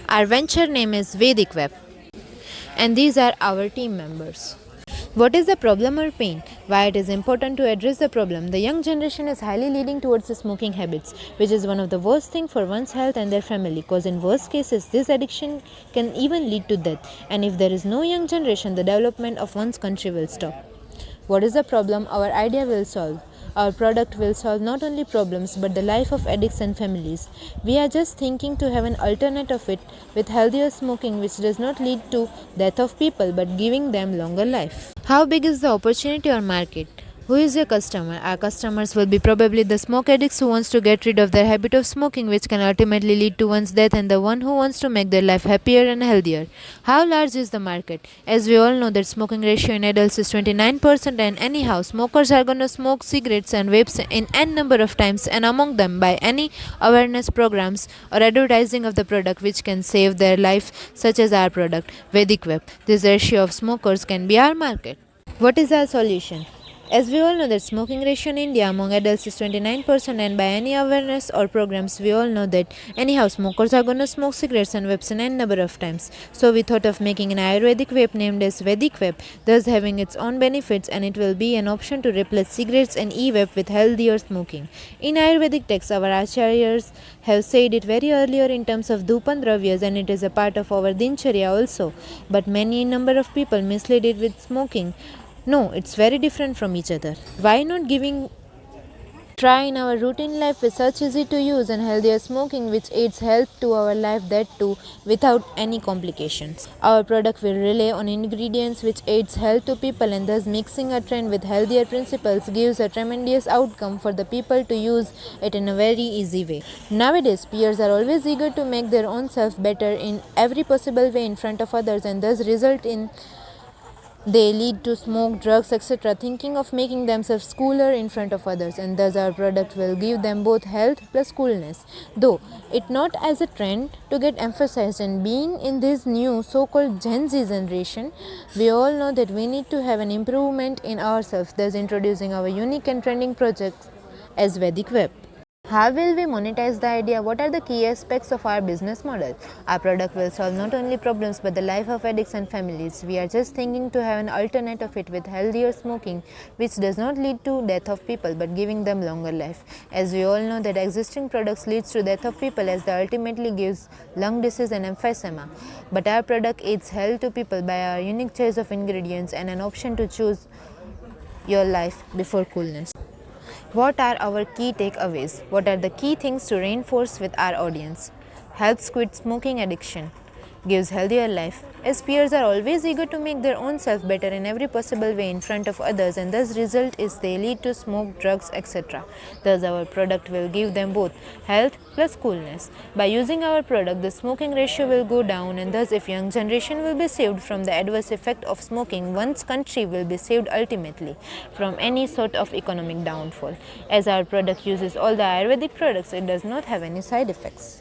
Our venture name is Vedic Web, and these are our team members. What is the problem or pain? Why it is important to address the problem? The young generation is highly leading towards the smoking habits, which is one of the worst things for one's health and their family, because in worst cases, this addiction can even lead to death. And if there is no young generation, the development of one's country will stop. What is the problem our idea will solve? Our product will solve not only problems but the life of addicts and families. We are just thinking to have an alternate of it with healthier smoking which does not lead to death of people but giving them longer life. How big is the opportunity or market? Who is your customer? Our customers will be probably the smoke addicts who wants to get rid of their habit of smoking, which can ultimately lead to one's death, and the one who wants to make their life happier and healthier. How large is the market? As we all know that smoking ratio in adults is 29%, and anyhow smokers are gonna smoke cigarettes and vapes in n number of times, and among them by any awareness programs or advertising of the product which can save their life, such as our product Vedic Web. This ratio of smokers can be our market. What is our solution? As we all know that smoking ratio in India among adults is 29%, and by any awareness or programs we all know that anyhow smokers are gonna smoke cigarettes and vapes in n number of times. So we thought of making an Ayurvedic vape named as Vedic Vape, thus having its own benefits, and it will be an option to replace cigarettes and e-vape with healthier smoking. In Ayurvedic texts our acharyas have said it very earlier in terms of dhupan dravyas, and it is a part of our dincharya also. But many number of people mislead it with smoking. No, it's very different from each other. Why not giving try in our routine life with such easy to use and healthier smoking which aids health to our life, that too without any complications. Our product will rely on ingredients which aids health to people, and thus mixing a trend with healthier principles gives a tremendous outcome for the people to use it in a very easy way. Nowadays peers are always eager to make their own self better in every possible way in front of others, and thus result in they lead to smoke, drugs, etc., thinking of making themselves cooler in front of others, and thus our product will give them both health plus coolness. Though it not as a trend to get emphasized, and being in this new so-called Gen Z generation, we all know that we need to have an improvement in ourselves, thus introducing our unique and trending project as Vedic Web. How will we monetize the idea? What are the key aspects of our business model? Our product will solve not only problems but the life of addicts and families. We are just thinking to have an alternate of it with healthier smoking which does not lead to death of people but giving them longer life. As we all know that existing products leads to death of people as they ultimately gives lung disease and emphysema. But our product aids health to people by our unique choice of ingredients and an option to choose your life before coolness. What are our key takeaways? What are the key things to reinforce with our audience? Helps quit smoking addiction. Gives healthier life. As peers are always eager to make their own self better in every possible way in front of others, and thus result is they lead to smoke, drugs, etc. Thus our product will give them both health plus coolness. By using our product, the smoking ratio will go down, and thus if young generation will be saved from the adverse effect of smoking, one's country will be saved ultimately from any sort of economic downfall. As our product uses all the Ayurvedic products, it does not have any side effects.